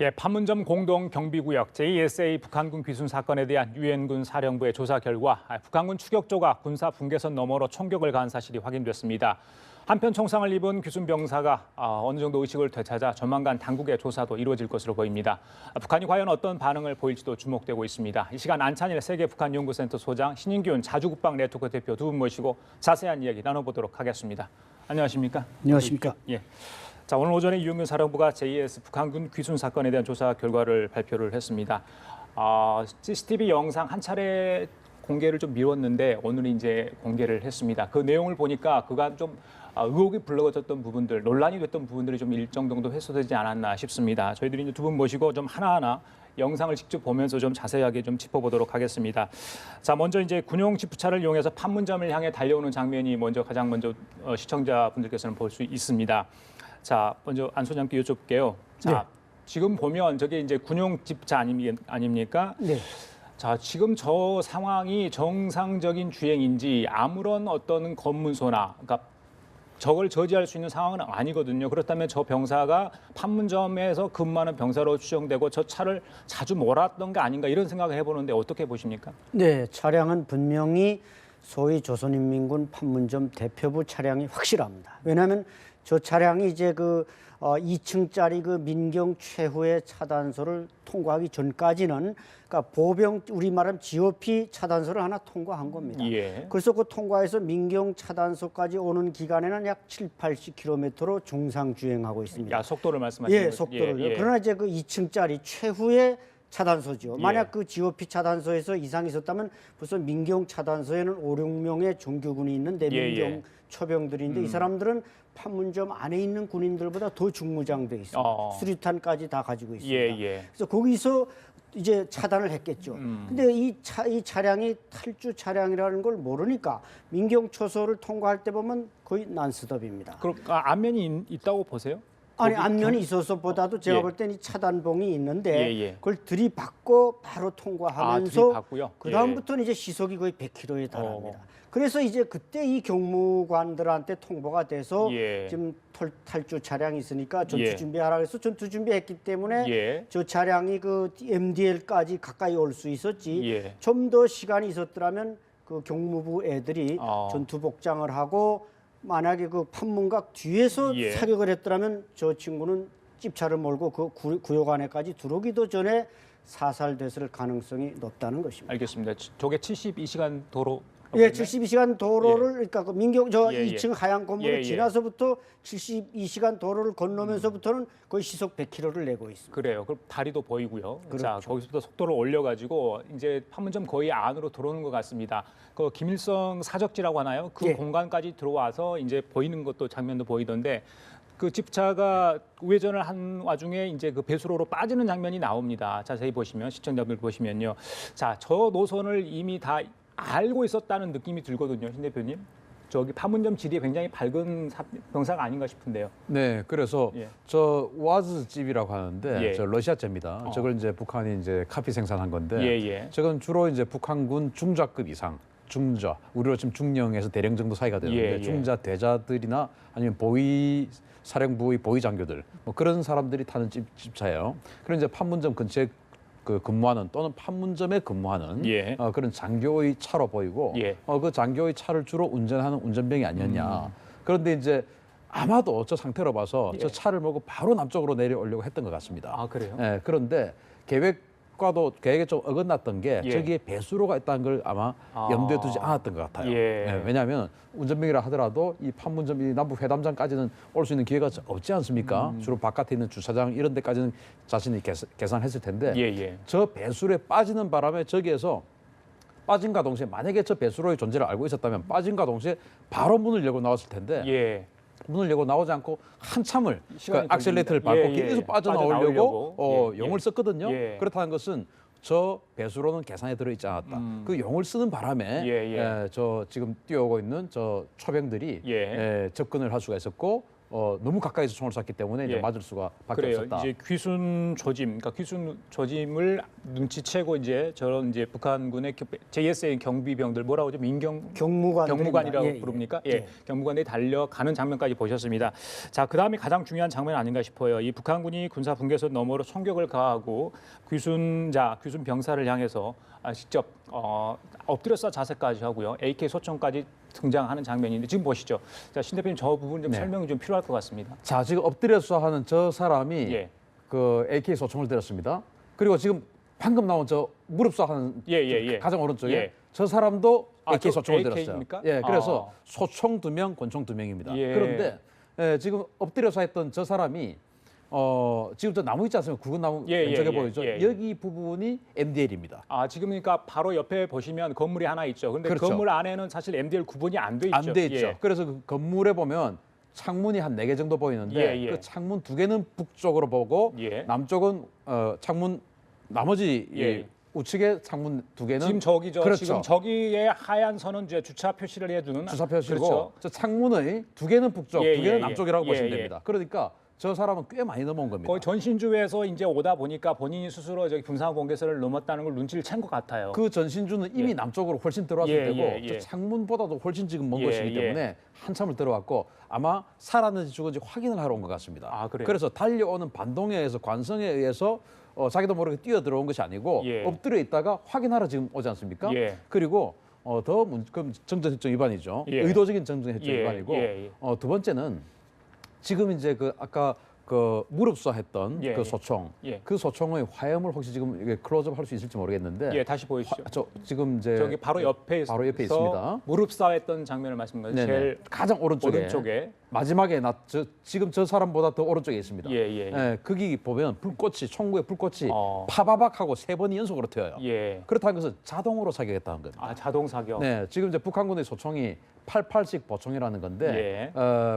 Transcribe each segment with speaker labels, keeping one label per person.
Speaker 1: 예, 판문점 공동경비구역 JSA 북한군 귀순 사건에 대한 유엔군 사령부의 조사 결과 북한군 추격조가 군사 분계선 너머로 총격을 가한 사실이 확인됐습니다. 한편 총상을 입은 귀순 병사가 어느 정도 의식을 되찾아 조만간 당국의 조사도 이루어질 것으로 보입니다. 북한이 과연 어떤 반응을 보일지도 주목되고 있습니다. 이 시간 안찬일 세계북한연구센터 소장, 신인균 자주국방 네트워크 대표 두 분 모시고 자세한 이야기 나눠보도록 하겠습니다. 안녕하십니까?
Speaker 2: 안녕하십니까?
Speaker 1: 예. 자, 오늘 오전에 유엔군 사령부가 JS 북한군 귀순 사건에 대한 조사 결과를 발표를 했습니다. CCTV 영상 한 차례 공개를 좀 미뤘는데 오늘 이제 공개를 했습니다. 그 내용을 보니까 그간 좀 의혹이 불거졌던 부분들, 논란이 됐던 부분들이 좀 일정 정도 해소되지 않았나 싶습니다. 저희들이 이제 두 분 모시고 좀 하나하나 영상을 직접 보면서 좀 자세하게 좀 짚어보도록 하겠습니다. 자, 먼저 이제 군용 지프차를 이용해서 판문점을 향해 달려오는 장면이 가장 먼저 시청자분들께서는 볼 수 있습니다. 자, 먼저 안 소장님께 여쭤볼게요. 자,
Speaker 2: 네.
Speaker 1: 지금 보면 저게 이제 군용 지프차 아닙니까?
Speaker 2: 네.
Speaker 1: 자, 지금 저 상황이 정상적인 주행인지 아무런 어떤 검문소나, 그러니까 저걸 저지할 수 있는 상황은 아니거든요. 그렇다면 저 병사가 판문점에서 근무하는 병사로 추정되고 저 차를 자주 몰았던 게 아닌가 이런 생각을 해보는데 어떻게 보십니까?
Speaker 2: 네, 차량은 분명히 소위 조선인민군 판문점 대표부 차량이 확실합니다. 왜냐하면 저 차량이 이제 2층짜리 그 민경 최후의 차단소를 통과하기 전까지는 그러니까 보병 우리 말하면 GOP 차단소를 하나 통과한 겁니다.
Speaker 1: 예.
Speaker 2: 그래서 그 통과해서 민경 차단소까지 오는 기간에는 약 70-80km로 중상 주행하고 있습니다.
Speaker 1: 야, 속도를 말씀하시는
Speaker 2: 예,
Speaker 1: 거죠?
Speaker 2: 속도를요.
Speaker 1: 예, 예.
Speaker 2: 그러나 이제 그 2층짜리 최후의 차단소죠.
Speaker 1: 예.
Speaker 2: 만약 그 GOP 차단소에서 이상이 있었다면 벌써 민경 차단소에는 5, 6명의 정규군이 있는데
Speaker 1: 예,
Speaker 2: 민경
Speaker 1: 예.
Speaker 2: 초병들인데 이 사람들은 판문점 안에 있는 군인들보다 더 중무장돼 있습니다. 수류탄까지 다 가지고 있습니다.
Speaker 1: 예, 예.
Speaker 2: 그래서 거기서 이제 차단을 했겠죠. 근데 이 차량이 탈주 차량이라는 걸 모르니까 민경 초소를 통과할 때 보면 거의 난스톱입니다.
Speaker 1: 그럼 안면이 있다고 보세요?
Speaker 2: 아니
Speaker 1: 거기
Speaker 2: 안면이 있어서보다도 제가
Speaker 1: 예.
Speaker 2: 볼 때는 이 차단봉이 있는데
Speaker 1: 예, 예.
Speaker 2: 그걸 들이받고 바로 통과하면서
Speaker 1: 들이받고요?
Speaker 2: 그 다음부터는 이제 시속이 거의 100km에 달합니다.
Speaker 1: 어.
Speaker 2: 그래서 이제 그때 이 경무관들한테 통보가 돼서
Speaker 1: 예.
Speaker 2: 지금 탈주 차량이 있으니까 전투
Speaker 1: 예.
Speaker 2: 준비하라 해서 전투 준비했기 때문에
Speaker 1: 예.
Speaker 2: 저 차량이 그 MDL까지 가까이 올 수 있었지.
Speaker 1: 예.
Speaker 2: 좀 더 시간이 있었더라면 그 경무부 애들이 전투 복장을 하고 만약에 그 판문각 뒤에서
Speaker 1: 예.
Speaker 2: 사격을 했더라면 저 친구는 집차를 몰고 그 구역 안에까지 들어오기도 전에 사살됐을 가능성이 높다는 것입니다.
Speaker 1: 알겠습니다. 저게 72시간 도로.
Speaker 2: 예, 72시간 도로를 그러니까 그 민경 저
Speaker 1: 예, 예.
Speaker 2: 2층 하얀 건물을
Speaker 1: 예, 예.
Speaker 2: 지나서부터 72시간 도로를 건너면서부터는 거의 시속 100km를 내고 있습니다.
Speaker 1: 그래요. 그럼 다리도 보이고요.
Speaker 2: 그렇죠.
Speaker 1: 자, 거기서부터 속도를 올려가지고 이제 판문점 거의 안으로 들어오는 것 같습니다. 그 김일성 사적지라고 하나요? 그
Speaker 2: 예.
Speaker 1: 공간까지 들어와서 이제 보이는 것도 장면도 보이던데 그 집차가 우회전을 한 와중에 이제 그 배수로로 빠지는 장면이 나옵니다. 자세히 보시면 시청자분들 보시면요. 자, 저 노선을 이미 다 알고 있었다는 느낌이 들거든요, 신 대표님. 저기 판문점 지리에 굉장히 밝은 병사가 아닌가 싶은데요.
Speaker 3: 네, 그래서
Speaker 1: 예.
Speaker 3: 저 와즈 집이라고 하는데
Speaker 1: 예.
Speaker 3: 저 러시아제입니다. 저걸 이제 북한이 이제 카피 생산한 건데,
Speaker 1: 예, 예.
Speaker 3: 저건 주로 이제 북한군 중자급 이상, 중자, 우리로 지금 중령에서 대령 정도 사이가 되는데
Speaker 1: 예, 예.
Speaker 3: 중자 대자들이나 아니면 보위 사령부의 보위 장교들 뭐 그런 사람들이 타는 집차예요. 그런 이제 판문점 근처에 그 근무하는 또는 판문점에 근무하는
Speaker 1: 예.
Speaker 3: 그런 장교의 차로 보이고
Speaker 1: 예.
Speaker 3: 그 장교의 차를 주로 운전하는 운전병이 아니었냐. 그런데 이제 아마도 저 상태로 봐서
Speaker 1: 예.
Speaker 3: 저 차를 몰고 바로 남쪽으로 내려오려고 했던 것 같습니다.
Speaker 1: 아, 그래요?
Speaker 3: 예, 그런데 계획에 좀 어긋났던 게
Speaker 1: 예.
Speaker 3: 저기에 배수로가 있다는 걸 아마 염두에 두지 않았던 것 같아요.
Speaker 1: 예.
Speaker 3: 왜냐하면 운전병이라 하더라도 이 판문점 이 남북 회담장까지는 올 수 있는 기회가 없지 않습니까? 주로 바깥에 있는 주차장 이런 데까지는 자신이 계산했을 텐데
Speaker 1: 예, 예.
Speaker 3: 저 배수로에 빠지는 바람에 저기에서 빠진과 동시에 만약에 저 배수로의 존재를 알고 있었다면 빠진과 동시에 바로 문을 열고 나왔을 텐데
Speaker 1: 예.
Speaker 3: 문을 열고 나오지 않고 한참을
Speaker 1: 시간이
Speaker 3: 악셀레이터를
Speaker 1: 걸립니다.
Speaker 3: 밟고
Speaker 1: 예, 예.
Speaker 3: 계속 빠져나오려고
Speaker 1: 예,
Speaker 3: 용을
Speaker 1: 예.
Speaker 3: 썼거든요.
Speaker 1: 예.
Speaker 3: 그렇다는 것은 저 배수로는 계산에 들어있지 않았다. 그 용을 쓰는 바람에
Speaker 1: 예, 예.
Speaker 3: 저 지금 뛰어오고 있는 저 초병들이
Speaker 1: 예.
Speaker 3: 접근을 할 수가 있었고 너무 가까이서 총을 쐈기 때문에 이제
Speaker 1: 예.
Speaker 3: 맞을 수가 밖에
Speaker 1: 그래요.
Speaker 3: 없었다.
Speaker 1: 이제 귀순 조짐, 그러니까 귀순 조짐을 눈치채고 이제 저런 이제 북한군의 JSA 경비병들 뭐라고 하죠? 경무관이라고
Speaker 2: 예, 예.
Speaker 1: 부릅니까?
Speaker 2: 예.
Speaker 1: 경무관들이 달려가는 장면까지 보셨습니다. 자, 그다음에 가장 중요한 장면 아닌가 싶어요. 이 북한군이 군사 분계선 너머로 총격을 가하고 귀순 병사를 향해서 직접 엎드려서 자세까지 하고요. AK 소총까지 등장하는 장면인데 지금 보시죠. 자, 신 대표님 저 부분 좀
Speaker 3: 네.
Speaker 1: 설명이 좀 필요할 것 같습니다.
Speaker 3: 자, 지금 엎드려서 하는 저 사람이
Speaker 1: 예.
Speaker 3: 그 AK 소총을 들었습니다. 그리고 지금 방금 나온 저 무릎 쏴하는
Speaker 1: 예.
Speaker 3: 가장 오른쪽에
Speaker 1: 예.
Speaker 3: 저 사람도 AK
Speaker 1: 저
Speaker 3: 소총을
Speaker 1: AK
Speaker 3: 들었어요.
Speaker 1: 입니까?
Speaker 3: 예, 그래서 소총 2명, 권총 2명입니다.
Speaker 1: 예.
Speaker 3: 그런데 지금 엎드려서 했던 저 사람이 지금 저 나무 있지 않습니까? 굵은 나무 왼쪽에 보이죠? 여기 부분이 MDL입니다.
Speaker 1: 지금 그러니까 바로 옆에 보시면 건물이 하나 있죠. 근데
Speaker 3: 그렇죠.
Speaker 1: 건물 안에는 사실 MDL 구분이 안 돼 있죠.
Speaker 3: 안 돼 있죠.
Speaker 1: 예.
Speaker 3: 그래서 그 건물에 보면 창문이 한 4개 정도 보이는데
Speaker 1: 예.
Speaker 3: 그 창문 2개는 북쪽으로 보고
Speaker 1: 예.
Speaker 3: 남쪽은 창문 나머지
Speaker 1: 예.
Speaker 3: 우측에 창문 2개는
Speaker 1: 지금 저기죠.
Speaker 3: 그렇죠.
Speaker 1: 지금 저기에 하얀 선은 이제 주차 표시를 해두는
Speaker 3: 주사 표시고
Speaker 1: 그렇죠.
Speaker 3: 저 창문의 2개는 북쪽,
Speaker 1: 예,
Speaker 3: 2개는
Speaker 1: 예,
Speaker 3: 남쪽이라고
Speaker 1: 예.
Speaker 3: 보시면
Speaker 1: 예,
Speaker 3: 됩니다. 그러니까 저 사람은 꽤 많이 넘어온 겁니다.
Speaker 1: 거의 전신주에서 이제 오다 보니까 본인이 스스로 저기 군사 공개선을 넘었다는 걸 눈치를 챈 것 같아요.
Speaker 3: 그 전신주는 이미 남쪽으로 훨씬 들어왔을
Speaker 1: 예,
Speaker 3: 때고
Speaker 1: 예, 예.
Speaker 3: 저 창문보다도 훨씬 지금 먼
Speaker 1: 예,
Speaker 3: 것이기
Speaker 1: 예.
Speaker 3: 때문에 한참을 들어왔고 아마 살았는지 죽었는지 확인을 하러 온 것 같습니다.
Speaker 1: 그래요?
Speaker 3: 그래서 달려오는 반동에 의해서 관성에 의해서 자기도 모르게 뛰어 들어온 것이 아니고
Speaker 1: 예.
Speaker 3: 엎드려 있다가 확인하러 지금 오지 않습니까?
Speaker 1: 예.
Speaker 3: 그리고 그럼 정전협정 위반이죠.
Speaker 1: 예.
Speaker 3: 의도적인 정전협정
Speaker 1: 예,
Speaker 3: 위반이고
Speaker 1: 예.
Speaker 3: 두 번째는 지금 이제 그 아까 그 무릎쏴했던
Speaker 1: 예,
Speaker 3: 그
Speaker 1: 예.
Speaker 3: 소총,
Speaker 1: 예.
Speaker 3: 그 소총의 화염을 혹시 지금 이게 클로즈업 할 수 있을지 모르겠는데,
Speaker 1: 예, 다시 보여주시죠.
Speaker 3: 지금 이제
Speaker 1: 저기 바로 옆에
Speaker 3: 바로 옆에 있습니다.
Speaker 1: 무릎 싸했던 장면을 말씀하신 거죠.
Speaker 3: 네네.
Speaker 1: 제일
Speaker 3: 가장 오른쪽에 마지막에 지금 저 사람보다 더 오른쪽에 있습니다.
Speaker 1: 예.
Speaker 3: 거기 보면 불꽃이 총구에 불꽃이
Speaker 1: 어.
Speaker 3: 파바박하고 3번이 연속으로 튀어요.
Speaker 1: 예.
Speaker 3: 그렇다는 것은 자동으로 사격했다는 겁니다.
Speaker 1: 자동 사격.
Speaker 3: 네, 지금 이제 북한군의 소총이 88식 보총이라는 건데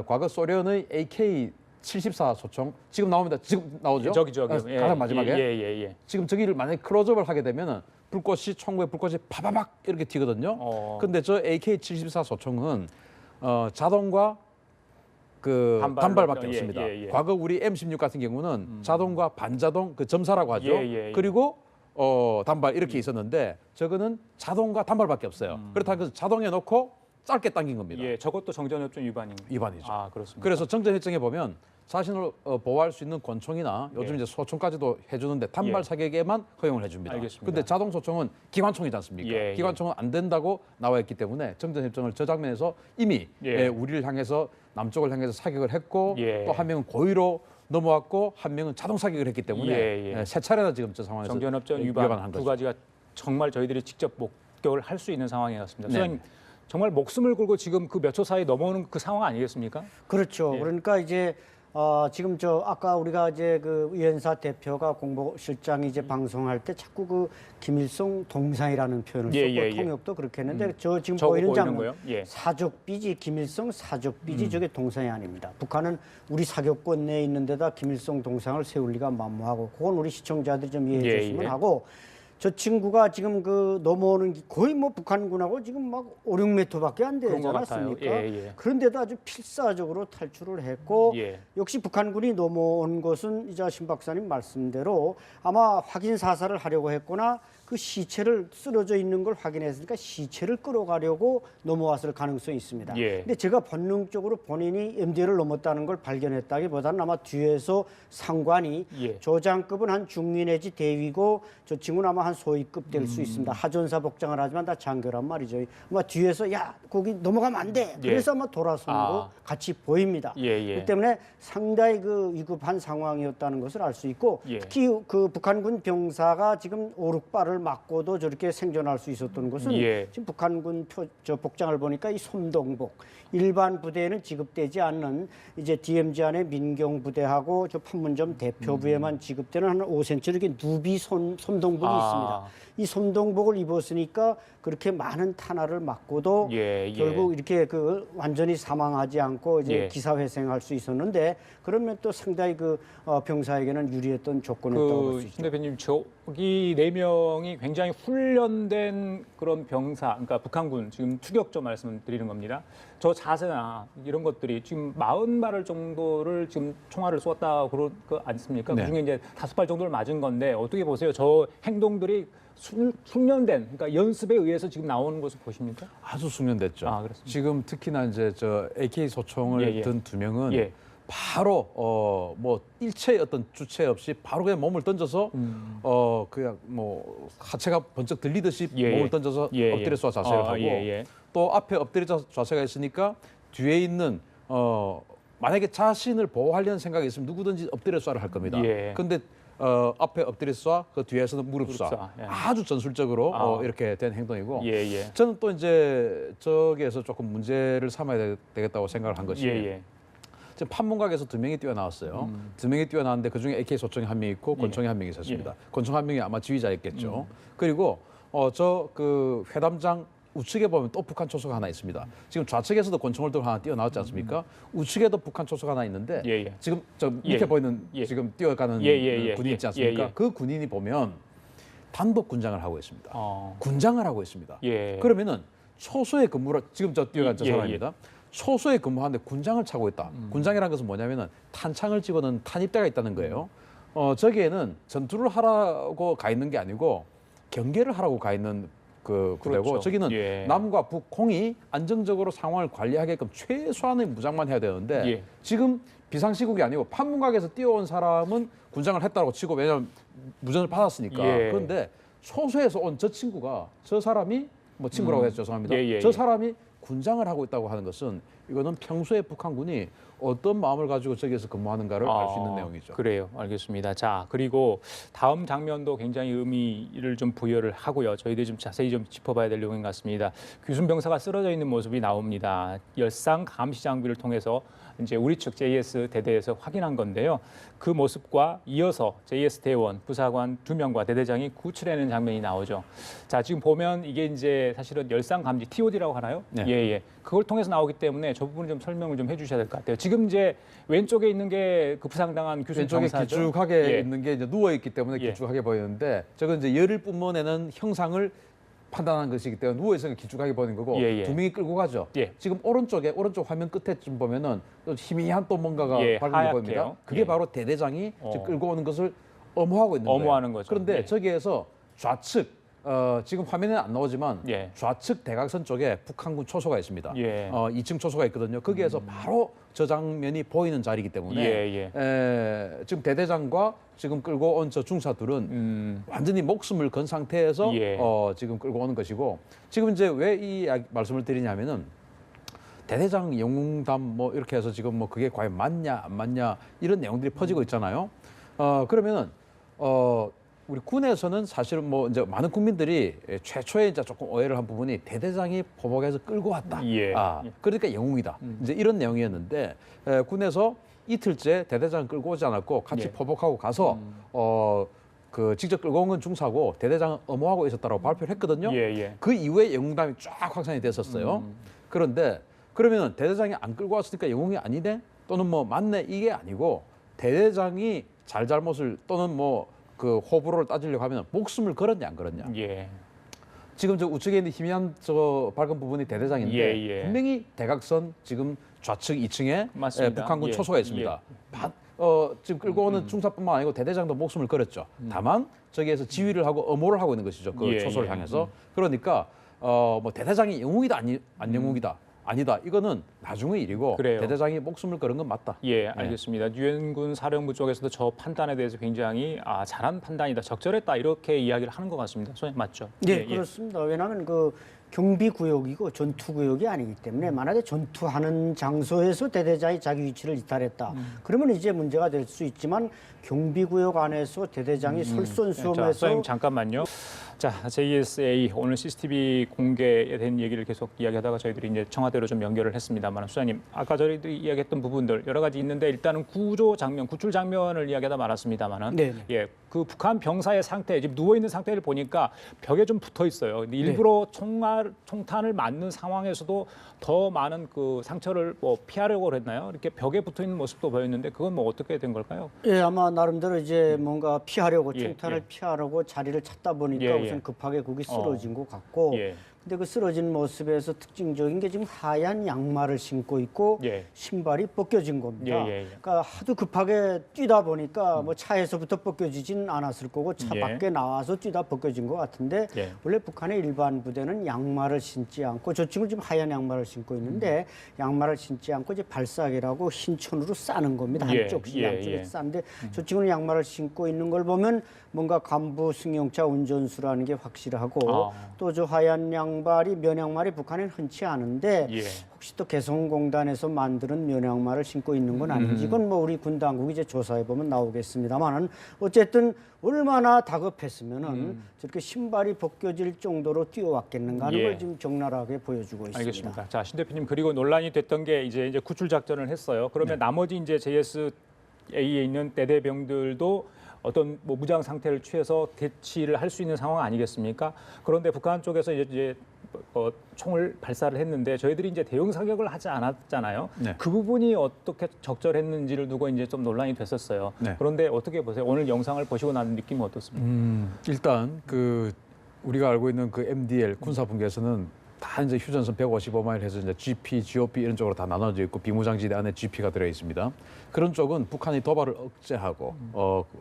Speaker 3: 과거 소련의 AK 74 소총 지금 나옵니다. 지금 나오죠?
Speaker 1: 저기.
Speaker 3: 가장 마지막에
Speaker 1: 예.
Speaker 3: 지금 저기를 만약에 클로즈업을 하게 되면은 불꽃이 총구에 불꽃이 파바박 이렇게 튀거든요. 근데 저 AK 74 소총은 자동과 그 단발밖에 없습니다. 과거 우리 M16 같은 경우는 자동과 반자동 그 점사라고 하죠. 그리고 단발 이렇게 있었는데 저거는 자동과 단발밖에 없어요. 그렇다는 것은 자동에 놓고 짧게 당긴 겁니다.
Speaker 1: 예, 저것도 정전협정 위반이죠.
Speaker 3: 그렇습니다. 그래서 정전협정에 보면 자신을 보호할 수 있는 권총이나 요즘 이제 소총까지도 해주는데 단발 사격에만 허용을 해줍니다.
Speaker 1: 알겠습니다.
Speaker 3: 그런데 자동 소총은 기관총이지 않습니까? 기관총은 안 된다고 나와 있기 때문에 정전협정을 저 장면에서 이미 우리를 향해서 남쪽을 향해서 사격을 했고 또 한 명은 고의로 넘어왔고 한 명은 자동 사격을 했기 때문에 세 차례나 지금 저 상황에서
Speaker 1: 정전협정 위반 두 가지가 정말 저희들이 직접 목격을 할 수 있는 상황이었습니다. 소장님 정말 목숨을 걸고 지금 그 몇 초 사이 넘어오는 그 상황 아니겠습니까?
Speaker 2: 그렇죠. 그러니까 이제 지금 아까 우리가 이제 그 유엔사 대표가 공보실장이 이제 방송할 때 자꾸 그 김일성 동상이라는 표현을 썼고 통역도 그렇게 했는데 저 지금 보이는 장면 사족비지 김일성 사족비지 저게 동상이 아닙니다. 북한은 우리 사격권 내에 있는 데다 김일성 동상을 세울 리가 만무하고 그건 우리 시청자들이 좀 이해해 줬으면 하고 저 친구가 지금 그 넘어오는 거의 뭐 북한군하고 지금 막 5, 6m밖에 안 되지 않았습니까? 그런데도 아주 필사적으로 탈출을 했고 역시 북한군이 넘어온 것은 이제 신 박사님 말씀대로 아마 확인 사살을 하려고 했거나 그 시체를 쓰러져 있는 걸 확인했으니까 시체를 끌어가려고 넘어왔을 가능성이 있습니다. 근데 제가 본능적으로 본인이 MDL을 넘었다는 걸 발견했다기보다는 아마 뒤에서 상관이 조장급은 한 중위 내지 대위고 저 친구는 아마 한 소위급 될 수 있습니다. 하전사 복장을 하지만 다 장교란 말이죠. 아마 뒤에서 야 거기 넘어가면 안 돼. 그래서 아마 돌아서는 거 같이 보입니다. 그렇기 때문에 상당히 그 위급한 상황이었다는 것을 알 수 있고 특히 그 북한군 병사가 지금 5, 6발을 맞고도 저렇게 생존할 수 있었던 것은 지금 북한군 저 복장을 보니까 이 솜동복 일반 부대에는 지급되지 않는 이제 DMZ 안에 민경 부대하고 저 판문점 대표부에만 지급되는 한 5cm 이렇게 누비 솜동복이 있습니다. 있습니다. 이 손동복을 입었으니까 그렇게 많은 탄화를 맞고도 결국 이렇게 그 완전히 사망하지 않고 이제 기사회생할 수 있었는데 그러면 또 상당히 그 병사에게는 유리했던 조건이었다고 볼 수 있죠.
Speaker 1: 신 대표님, 저기 4명이 굉장히 훈련된 그런 병사, 그러니까 북한군 지금 투격조 말씀드리는 겁니다. 저 자세나 이런 것들이 지금 40발 정도를 지금 총알을 쏘았다 그런 거 아니습니까?
Speaker 3: 네.
Speaker 1: 그중에 이제 5발 정도를 맞은 건데 어떻게 보세요? 저 행동들이 숙련된, 그러니까 연습에 의해서 지금 나오는 것을 보십니까?
Speaker 3: 아주 숙련됐죠.
Speaker 1: 그렇습니다.
Speaker 3: 지금 특히나 이제 저 AK 소총을 든 2명은 바로 뭐 일체의 어떤 주체 없이 바로 그냥 몸을 던져서 그냥 뭐 하체가 번쩍 들리듯이 몸을 던져서 엎드려 쏴 자세를 하고 또 앞에 엎드려 자세가 있으니까 뒤에 있는 만약에 자신을 보호하려는 생각이 있으면 누구든지 엎드려 쏴를 할 겁니다. 그런데 앞에 엎드려 쏴, 그 뒤에서는 무릎 쏴. 아주 전술적으로 이렇게 된 행동이고 저는 또 이제 저기에서 조금 문제를 삼아야 되겠다고 생각을 한 것이 지금 판문각에서 2명이 뛰어나왔어요. 2명이 뛰어나왔는데 그중에 AK 소총이 1명 있고 권총이 1명이 있었습니다. 권총 1명이 아마 지휘자였겠죠. 그리고 저 그 회담장 우측에 보면 또 북한 초소가 하나 있습니다. 지금 좌측에서도 권총을 들고 하나 뛰어나왔지 않습니까? 우측에도 북한 초소가 하나 있는데 지금 저 밑에 보이는 지금 뛰어가는 군인 있지 않습니까? 그 군인이 보면 단독 군장을 하고 있습니다. 군장을 하고 있습니다. 그러면은 초소에 근무를 지금 저 뛰어간 저 사람입니다. 초소에 근무하는데 군장을 차고 있다. 군장이라는 것은 뭐냐면은 탄창을 집어넣은 탄입대가 있다는 거예요. 저기에는 전투를 하라고 가 있는 게 아니고 경계를 하라고 가 있는 그 부대고 저기는 남과 북홍이 안정적으로 상황을 관리하게끔 최소한의 무장만 해야 되는데 지금 비상시국이 아니고 판문각에서 뛰어온 사람은 군장을 했다고 치고 왜냐하면 무전을 받았으니까 그런데 초소에서 온 저 친구가 저 사람이 뭐 친구라고 해서 죄송합니다. 저 사람이 군장을 하고 있다고 하는 것은 이거는 평소에 북한군이 어떤 마음을 가지고 저기에서 근무하는가를 알 수 있는 내용이죠.
Speaker 1: 그래요. 알겠습니다. 자, 그리고 다음 장면도 굉장히 의미를 좀 부여를 하고요. 저희들이 좀 자세히 좀 짚어봐야 될 내용인 것 같습니다. 귀순 병사가 쓰러져 있는 모습이 나옵니다. 열상 감시 장비를 통해서 이제 우리 측 JS 대대에서 확인한 건데요. 그 모습과 이어서 JS 대원, 부사관 2명과 대대장이 구출해내는 장면이 나오죠. 자, 지금 보면 이게 이제 사실은 열상 감지 TOD라고 하나요? 그걸 통해서 나오기 때문에 저 부분 좀 설명을 좀 해주셔야 될 것 같아요. 지금 이제 왼쪽에 있는 게 그 부상당한 귀순
Speaker 3: 왼쪽에
Speaker 1: 병사죠.
Speaker 3: 길쭉하게 있는 게 이제 누워 있기 때문에 길쭉하게 보이는데 저건 이제 열을 뿜어내는 형상을 판단하는 것이기 때문에 누워 있으면 길쭉하게 보이는 거고 2명이 끌고 가죠. 지금 오른쪽 화면 끝에쯤 보면은 또 희미한 또 뭔가가 밝은 게 보입니다. 그게 바로 대대장이 지금 끌고 오는 것을 엄호하고 있는 거예요. 그런데 저기에서 좌측 지금 화면에 안 나오지만 좌측 대각선 쪽에 북한군 초소가 있습니다. 2층 초소가 있거든요. 거기에서 바로 저 장면이 보이는 자리이기 때문에 지금 대대장과 지금 끌고 온 저 중사 둘은 완전히 목숨을 건 상태에서 지금 끌고 오는 것이고 지금 이제 왜 이 말씀을 드리냐면은 대대장 영웅담 뭐 이렇게 해서 지금 뭐 그게 과연 맞냐 안 맞냐 이런 내용들이 퍼지고 있잖아요. 그러면은 우리 군에서는 사실은 뭐 이제 많은 국민들이 최초에 이제 조금 오해를 한 부분이 대대장이 포복해서 끌고 왔다. 그러니까 영웅이다. 이제 이런 내용이었는데 군에서 이틀째 대대장 끌고 오지 않았고 같이 포복하고 가서 그 직접 끌고 온 건 중사고 대대장은 엄호하고 있었다라고 발표를 했거든요. 그 이후에 영웅담이 쫙 확산이 됐었어요. 그런데 그러면 대대장이 안 끌고 왔으니까 영웅이 아니네? 또는 뭐 맞네? 이게 아니고 대대장이 잘못을 또는 뭐 그 호불호를 따지려고 하면 목숨을 걸었냐 안 걸었냐. 지금 저 우측에 있는 희미한 저 밝은 부분이 대대장인데 분명히 대각선 지금 좌측 2층에 북한군 초소가 있습니다. 지금 끌고 오는 중사뿐만 아니고 대대장도 목숨을 걸었죠. 다만 저기에서 지휘를 하고 엄호를 하고 있는 것이죠. 그 초소를 향해서. 그러니까 뭐 대대장이 영웅이다 안 영웅이다. 아니다. 이거는 나중의 일이고 대대장이 목숨을 걸은 건 맞다.
Speaker 1: 알겠습니다. 유엔군 사령부 쪽에서도 저 판단에 대해서 굉장히 잘한 판단이다, 적절했다 이렇게 이야기를 하는 것 같습니다. 소장님 맞죠?
Speaker 2: 그렇습니다. 왜냐하면 그 경비구역이고 전투구역이 아니기 때문에 만약에 전투하는 장소에서 대대장이 자기 위치를 이탈했다. 그러면 이제 문제가 될 수 있지만 경비구역 안에서 대대장이
Speaker 1: 자,
Speaker 2: 설선수험에서
Speaker 1: 선생님 잠깐만요. 자, JSA 오늘 CCTV 공개에 대한 얘기를 계속 이야기하다가 저희들이 이제 청와대로 좀 연결을 했습니다만 수장님 아까 저희들이 이야기했던 부분들 여러 가지 있는데 일단은 구조 장면, 구출 장면을 이야기하다 말았습니다만은
Speaker 2: 네.
Speaker 1: 예, 그 북한 병사의 상태 지금 누워 있는 상태를 보니까 벽에 좀 붙어 있어요. 일부러 총탄을 맞는 상황에서도 더 많은 그 상처를 뭐 피하려고 그랬나요? 이렇게 벽에 붙어 있는 모습도 보였는데 그건 뭐 어떻게 된 걸까요?
Speaker 2: 예, 아마 나름대로 이제 뭔가 피하려고
Speaker 1: 예,
Speaker 2: 총탄을
Speaker 1: 예.
Speaker 2: 피하려고 자리를 찾다 보니까
Speaker 1: 예, 예.
Speaker 2: 우선 급하게 거기 쓰러진 것 같고
Speaker 1: 예.
Speaker 2: 근데 그 쓰러진 모습에서 특징적인 게 지금 하얀 양말을 신고 있고
Speaker 1: 예.
Speaker 2: 신발이 벗겨진 겁니다.
Speaker 1: 예, 예, 예.
Speaker 2: 그러니까 하도 급하게 뛰다 보니까 뭐 차에서부터 벗겨지진 않았을 거고 차
Speaker 1: 예.
Speaker 2: 밖에 나와서 뛰다 벗겨진 것 같은데
Speaker 1: 예.
Speaker 2: 원래 북한의 일반 부대는 양말을 신지 않고 저 친구 지금 하얀 양말을 신고 있는데 양말을 신지 않고 이제 발사기라고 흰 천으로 싸는 겁니다.
Speaker 1: 예,
Speaker 2: 한쪽씩
Speaker 1: 예,
Speaker 2: 양쪽에
Speaker 1: 예.
Speaker 2: 싼데 저 친구는 양말을 신고 있는 걸 보면 뭔가 간부 승용차 운전수라는 게 확실하고 또 저 하얀 양발이 면양말이 북한엔 흔치 않은데
Speaker 1: 예.
Speaker 2: 혹시 또 개성공단에서 만드는 면양말을 신고 있는 건 아닌지 이건 뭐 우리 군 당국이 이제 조사해 보면 나오겠습니다만은 어쨌든 얼마나 다급했으면은 저렇게 신발이 벗겨질 정도로 뛰어왔겠는가 하는
Speaker 1: 예.
Speaker 2: 걸 지금 적나라하게 보여주고 있습니다.
Speaker 1: 알겠습니다. 자, 신 대표님 그리고 논란이 됐던 게 이제 구출 작전을 했어요. 그러면 나머지 이제 JSA에 있는 대대병들도 어떤 뭐 무장 상태를 취해서 대치를 할 수 있는 상황 아니겠습니까? 그런데 북한 쪽에서 이제 총을 발사를 했는데 저희들이 이제 대응 사격을 하지 않았잖아요.
Speaker 3: 네.
Speaker 1: 그 부분이 어떻게 적절했는지를 두고 이제 좀 논란이 됐었어요.
Speaker 3: 네.
Speaker 1: 그런데 어떻게 보세요? 오늘 영상을 보시고 나는 느낌은 어떻습니까?
Speaker 3: 일단 그 우리가 알고 있는 그 MDL 군사분계에서는 다 이제 휴전선 155마일 해서 이제 GP, GOP 이런 쪽으로 다 나눠져 있고 비무장지대 안에 GP가 들어 있습니다. 그런 쪽은 북한이 도발을 억제하고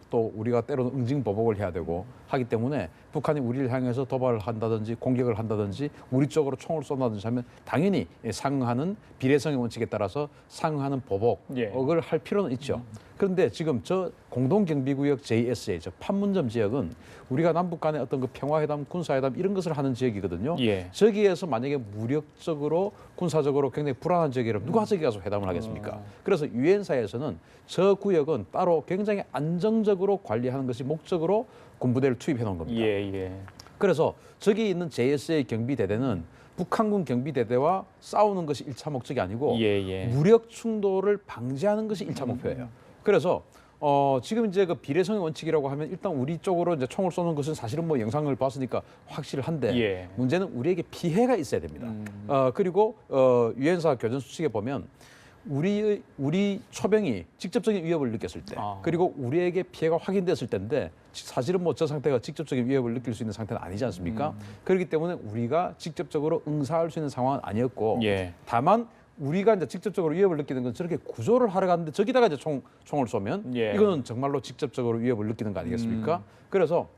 Speaker 3: 또 우리가 때로는 응징보복을 해야 되고 하기 때문에 북한이 우리를 향해서 도발을 한다든지 공격을 한다든지 우리 쪽으로 총을 쏜다든지 하면 당연히 상응하는 비례성의 원칙에 따라서 상응하는 보복을 할 필요는 있죠. 그런데 지금 저 공동경비구역 JSA, 저 판문점 지역은 우리가 남북 간의 어떤 그 평화회담, 군사회담 이런 것을 하는 지역이거든요.
Speaker 1: 예.
Speaker 3: 저기에서 만약에 무력적으로 군사적으로 굉장히 불안한 지역이라면 누가 저기 가서 회담을 하겠습니까? 그래서 유엔사에서는 저 구역은 따로 굉장히 안정적으로 관리하는 것이 목적으로 군부대를 투입해 놓은 겁니다.
Speaker 1: 예, 예.
Speaker 3: 그래서 저기 있는 JSA 경비대대는 북한군 경비대대와 싸우는 것이 1차 목적이 아니고
Speaker 1: 예, 예.
Speaker 3: 무력 충돌을 방지하는 것이 1차 목표예요. 그래서 지금 이제 그 비례성의 원칙이라고 하면 일단 우리 쪽으로 이제 총을 쏘는 것은 사실은 뭐 영상을 봤으니까 확실한데
Speaker 1: 예.
Speaker 3: 문제는 우리에게 피해가 있어야 됩니다. 그리고 유엔사 교전 수칙에 보면 우리 초병이 직접적인 위협을 느꼈을 때 그리고 우리에게 피해가 확인됐을 때인데 사실은 뭐 저 상태가 직접적인 위협을 느낄 수 있는 상태는 아니지 않습니까? 그렇기 때문에 우리가 직접적으로 응사할 수 있는 상황은 아니었고
Speaker 1: 예.
Speaker 3: 다만 우리가 이제 직접적으로 위협을 느끼는 건 저렇게 구조를 하러 갔는데 저기다가 이제 총을 쏘면
Speaker 1: 예.
Speaker 3: 이거는 정말로 직접적으로 위협을 느끼는 거 아니겠습니까? 그래서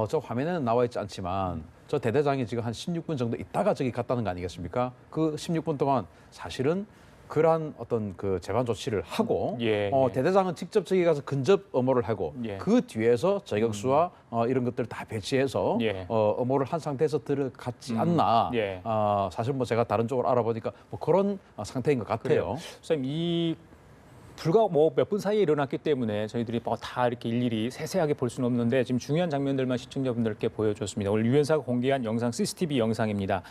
Speaker 3: 저 화면에는 나와 있지 않지만 저 대대장이 지금 한 16분 정도 있다가 저기 갔다는 거 아니겠습니까? 그 16분 동안 사실은 그러한 어떤 그 재반 조치를 하고
Speaker 1: 예,
Speaker 3: 대대장은 직접 저기 가서 근접 엄호를 하고
Speaker 1: 예.
Speaker 3: 그 뒤에서 저격수와 이런 것들을 다 배치해서
Speaker 1: 예.
Speaker 3: 엄호를 한 상태에서 들어갔지 않나.
Speaker 1: 예.
Speaker 3: 사실 뭐 제가 다른 쪽으로 알아보니까 뭐 그런 상태인 것 같아요.
Speaker 1: 선생님 이 불과 뭐 몇 분 사이에 일어났기 때문에 저희들이 뭐 다 이렇게 일일이 세세하게 볼 수는 없는데 지금 중요한 장면들만 시청자분들께 보여줬습니다. 오늘 유엔사가 공개한 영상 CCTV 영상입니다.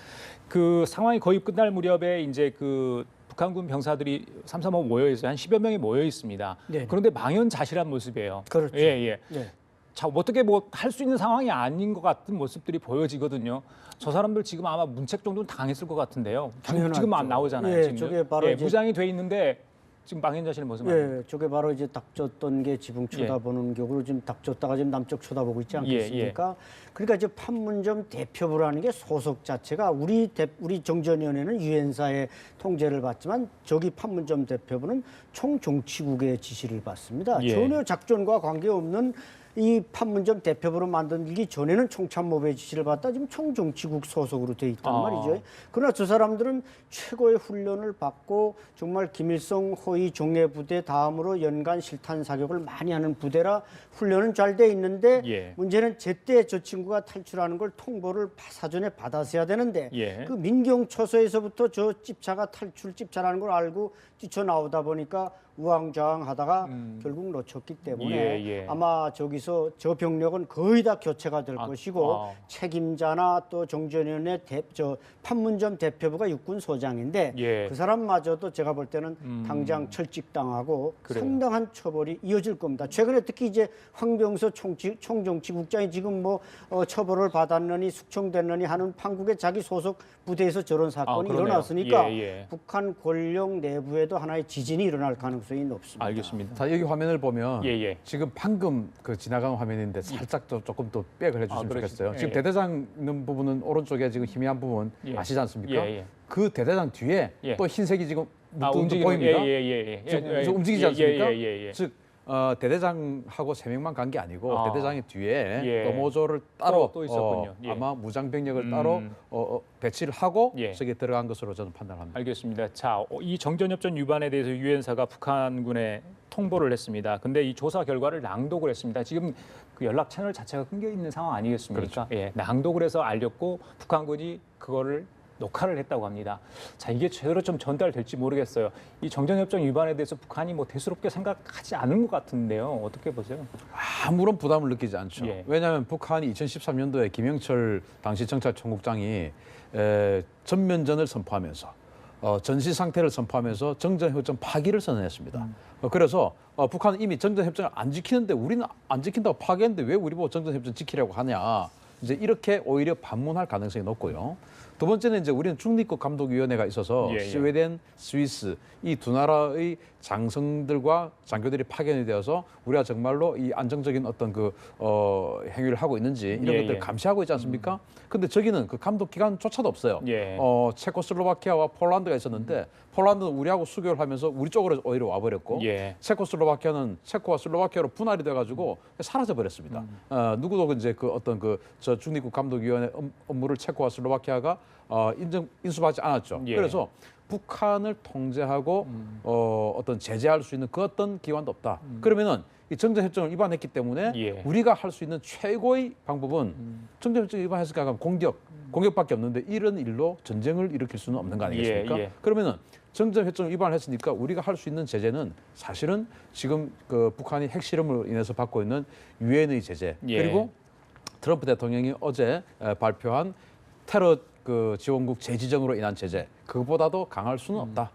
Speaker 1: 그 상황이 거의 끝날 무렵에 이제 그 북한군 병사들이 삼삼오오 모여 있어요. 한 10여 명이 모여 있습니다.
Speaker 2: 네.
Speaker 1: 그런데 망연자실한 모습이에요.
Speaker 2: 그렇죠.
Speaker 1: 예, 예.
Speaker 2: 네.
Speaker 1: 자, 어떻게 뭐 할 수 있는 상황이 아닌 것 같은 모습들이 보여지거든요. 저 사람들 지금 아마 문책 정도는 당했을 것 같은데요.
Speaker 2: 당연하죠.
Speaker 1: 지금 안 나오잖아요.
Speaker 2: 예,
Speaker 1: 지금
Speaker 2: 저게 바로 이제
Speaker 1: 무장이 돼 있는데 지금 망연자실 모습 아니에요?
Speaker 2: 예, 저게 바로 이제 닥쳤던 게 지붕 쳐다보는 격으로 지금 닥쳤다가 지금 남쪽 쳐다보고 있지 않겠습니까? 그러니까 이제 판문점 대표부라는 게 소속 자체가 우리 정전위원회는 유엔사의 통제를 받지만 저기 판문점 대표부는 총정치국의 지시를 받습니다.
Speaker 1: 예.
Speaker 2: 전혀 작전과 관계없는 이 판문점 대표부로 만들기 전에는 총참모부의 지시를 받다 지금 총정치국 소속으로 돼 있단 말이죠. 그러나 저 사람들은 최고의 훈련을 받고 정말 김일성 호위 종해 부대 다음으로 연간 실탄 사격을 많이 하는 부대라 훈련은 잘 돼 있는데
Speaker 1: 예.
Speaker 2: 문제는 제때 저 친구가 탈출하는 걸 통보를 사전에 받았어야 되는데
Speaker 1: 예.
Speaker 2: 그 민경초소에서부터 저 집차가 탈출 집차라는 걸 알고 뛰쳐나오다 보니까 우왕좌왕하다가 결국 놓쳤기 때문에
Speaker 1: 예.
Speaker 2: 아마 저기서 저 병력은 거의 다 교체가 될 것이고 책임자나 또 정전위원회 판문점 대표부가 육군 소장인데
Speaker 1: 예.
Speaker 2: 그 사람마저도 제가 볼 때는 당장 철직당하고
Speaker 1: 그래요.
Speaker 2: 상당한 처벌이 이어질 겁니다. 최근에 특히 이제 황병서 총정치국장이 지금 뭐 처벌을 받았느니 숙청됐느니 하는 판국의 자기 소속 부대에서 저런 사건이
Speaker 1: 그러네요.
Speaker 2: 일어났으니까
Speaker 1: 예.
Speaker 2: 북한 권력 내부에도 하나의 지진이 일어날 가능성이 높습니다.
Speaker 1: 알겠습니다.
Speaker 3: 자, 여기 화면을 보면
Speaker 1: 예.
Speaker 3: 지금 방금 그 지나간 화면인데 살짝 조금 더 백을 해주시면 좋겠어요. 지금 대대장 있는 부분은 오른쪽에 지금 희미한 부분 아시지 않습니까? 그 대대장 뒤에 또 흰색이 지금 보입니다. 지금 움직이지 않습니까? 즉 대대장하고 3명만 간 게 아니고 대대장의 뒤에 노모조를 따로
Speaker 1: 또 있었군요.
Speaker 3: 아마 무장 병력을 따로 배치를 하고 저기 들어간 것으로 저는 판단합니다.
Speaker 1: 알겠습니다. 자, 이 정전협정 위반에 대해서 유엔사가 북한군에 통보를 했습니다. 근데 이 조사 결과를 낭독을 했습니다. 지금 그 연락 채널 자체가 끊겨 있는 상황 아니겠습니까?
Speaker 3: 그렇죠.
Speaker 1: 예, 낭독을 해서 알렸고 북한군이 그거를 녹화를 했다고 합니다. 자, 이게 제대로 좀 전달될지 모르겠어요. 이 정전협정 위반에 대해서 북한이 뭐 대수롭게 생각하지 않은 것 같은데요. 어떻게 보세요?
Speaker 3: 아무런 부담을 느끼지 않죠.
Speaker 1: 예.
Speaker 3: 왜냐하면 북한이 2013년도에 김영철 당시 정찰총국장이 전면전을 선포하면서 전시 상태를 선포하면서 정전협정 파기를 선언했습니다. 그래서 북한은 이미 정전협정을 안 지키는데 우리는 안 지킨다고 파기했는데 왜 우리 보고 정전협정 지키려고 하냐. 이제 이렇게 오히려 반문할 가능성이 높고요. 두 번째는 이제 우리는 중립국 감독위원회가 있어서 스웨덴, 스위스 이 두 나라의 장성들과 장교들이 파견이 되어서 우리가 정말로 이 안정적인 어떤 그 행위를 하고 있는지 이런 것들을 감시하고 있지 않습니까? 근데 저기는 그 감독 기관조차도 없어요. 체코슬로바키아와 폴란드가 있었는데 폴란드는 우리하고 수교를 하면서 우리 쪽으로 오히려 와버렸고 체코슬로바키아는 체코와 슬로바키아로 분할이 돼가지고 사라져 버렸습니다. 누구도 이제 그 어떤 저 중립국 감독위원회 업무를 체코와 슬로바키아가 인수받지 않았죠. 그래서 북한을 통제하고 어떤 제재할 수 있는 그 어떤 기관도 없다. 그러면은 이 정전협정을 위반했기 때문에 우리가 할 수 있는 최고의 방법은 정전협정 위반했을까 하면 공격밖에 없는데 이런 일로 전쟁을 일으킬 수는 없는 거 아니겠습니까? 그러면은 정전협정을 위반했으니까 우리가 할 수 있는 제재는 사실은 지금 그 북한이 핵실험으로 인해서 받고 있는 유엔의 제재 그리고 트럼프 대통령이 어제 발표한 테러 그 지원국 재지정으로 인한 제재 그보다도 강할 수는 없다.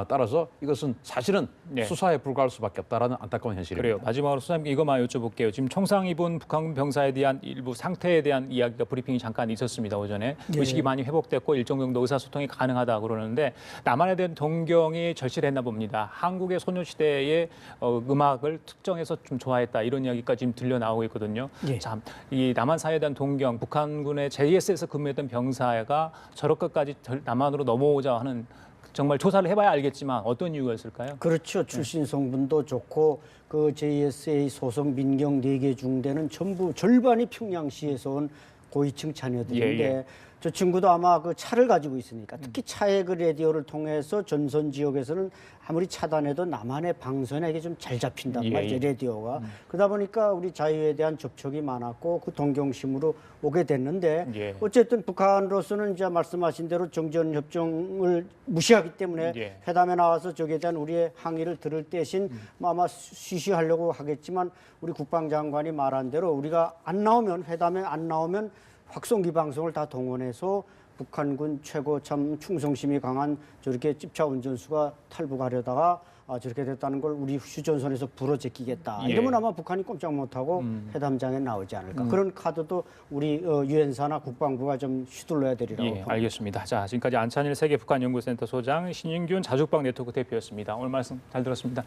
Speaker 3: 따라서 이것은 사실은 수사에 불과할 수밖에 없다라는 안타까운 현실입니다.
Speaker 1: 그래요. 마지막으로 수사님 이것만 여쭤볼게요. 지금 청상 입은 북한 병사에 대한 일부 상태에 대한 이야기가 브리핑이 잠깐 있었습니다. 오전에 의식이 많이 회복됐고 일정 정도 의사소통이 가능하다 그러는데 남한에 대한 동경이 절실했나 봅니다. 한국의 소녀시대의 음악을 특정해서 좀 좋아했다 이런 이야기까지 지금 들려 나오고 있거든요. 참, 이 남한 사회에 대한 동경, 북한군의 JS에서 근무했던 병사가 저럴 것까지 남한으로 넘어오자 하는 정말 조사를 해봐야 알겠지만 어떤 이유가 있을까요?
Speaker 2: 그렇죠. 출신 성분도 좋고 그 JSA 소속 민경 4개 중대는 전부 절반이 평양시에서 온 고위층 자녀들인데 저 친구도 아마 그 차를 가지고 있으니까 특히 차의 그 라디오를 통해서 전선 지역에서는 아무리 차단해도 남한의 방송에 이게 좀 잘 잡힌단 말이죠. 라디오가. 그러다 보니까 우리 자유에 대한 접촉이 많았고 그 동경심으로 오게 됐는데 어쨌든 북한으로서는 이제 말씀하신 대로 정전협정을 무시하기 때문에 회담에 나와서 저기에 대한 우리의 항의를 들을 대신 뭐 아마 쉬쉬하려고 하겠지만 우리 국방장관이 말한 대로 우리가 안 나오면 회담에 안 나오면 확성기 방송을 다 동원해서 북한군 최고 참 충성심이 강한 저렇게 찝차 운전수가 탈북하려다가 저렇게 됐다는 걸 우리 휴전선에서 불어제끼겠다. 이러면 아마 북한이 꼼짝 못하고 회담장에 나오지 않을까. 그런 카드도 우리 유엔사나 국방부가 좀 휘둘러야 되리라고 봅니다.
Speaker 1: 알겠습니다. 자, 지금까지 안찬일 세계 북한연구센터 소장, 신인균 자주국방 네트워크 대표였습니다. 오늘 말씀 잘 들었습니다.